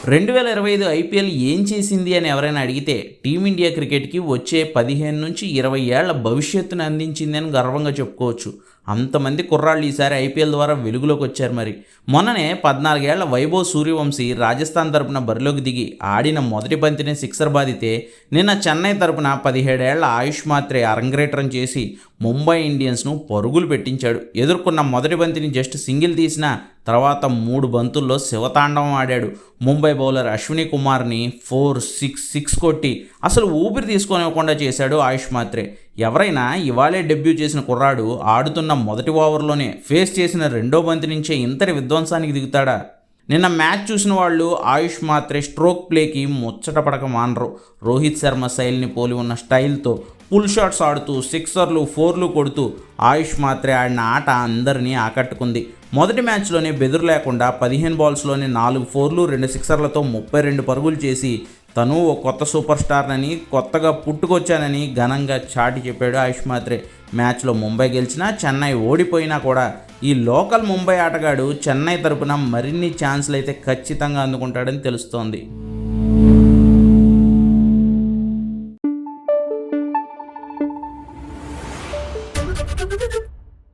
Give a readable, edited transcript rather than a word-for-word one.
2025 IPL ఏం చేసింది అని ఎవరైనా అడిగితే టీమిండియా క్రికెట్కి వచ్చే 15 నుంచి 20 ఏళ్ల భవిష్యత్తును అందించింది అని గర్వంగా చెప్పుకోవచ్చు. అంతమంది కుర్రాళ్ళు ఈసారి ఐపీఎల్ ద్వారా వెలుగులోకి వచ్చారు. మరి మొన్ననే 14 ఏళ్ల వైభవ్ సూర్యవంశీ రాజస్థాన్ తరపున బరిలోకి దిగి ఆడిన మొదటి బంతిని సిక్సర్ బాదితే, నిన్న చెన్నై తరపున 17 ఏళ్ల ఆయుష్ మాత్రే అరంగేట్రం చేసి ముంబై ఇండియన్స్ను పరుగులు పెట్టించాడు. ఎదుర్కొన్న మొదటి బంతిని జస్ట్ సింగిల్ తీసిన తర్వాత 3 బంతుల్లో శివతాండవం ఆడాడు. ముంబై బౌలర్ అశ్విని కుమార్ని 4-6 కొట్టి అసలు ఊపిరి తీసుకోనివ్వకుండా చేశాడు ఆయుష్ మాత్రే. ఎవరైనా ఇవాళే డెబ్యూ చేసిన కుర్రాడు ఆడుతున్న మొదటి ఓవర్లోనే ఫేస్ చేసిన రెండో బంతి నుంచే ఇంతటి విధ్వంసానికి దిగుతాడా? నిన్న మ్యాచ్ చూసిన వాళ్ళు ఆయుష్ మాత్రే స్ట్రోక్ ప్లేకి ముచ్చట పడక మానరు. రోహిత్ శర్మ శైలిని పోలి ఉన్న స్టైల్తో పుల్ షాట్స్ ఆడుతూ సిక్సర్లు 4లు కొడుతూ ఆయుష్ మాత్రే ఆడిన ఆట అందరినీ ఆకట్టుకుంది. మొదటి మ్యాచ్లోనే బెదురు లేకుండా 15 బాల్స్లోనే 4 4లు 2 సిక్సర్లతో 32 పరుగులు చేసి తను ఓ కొత్త సూపర్ స్టార్నని, కొత్తగా పుట్టుకొచ్చానని ఘనంగా చాటి చెప్పాడు ఆయుష్ మాత్రే. మ్యాచ్లో ముంబై గెలిచినా, చెన్నై ఓడిపోయినా కూడా ఈ లోకల్ ముంబై ఆటగాడు చెన్నై తరపున మరిన్ని ఛాన్స్లు అయితే ఖచ్చితంగా అందుకుంటాడని తెలుస్తోంది.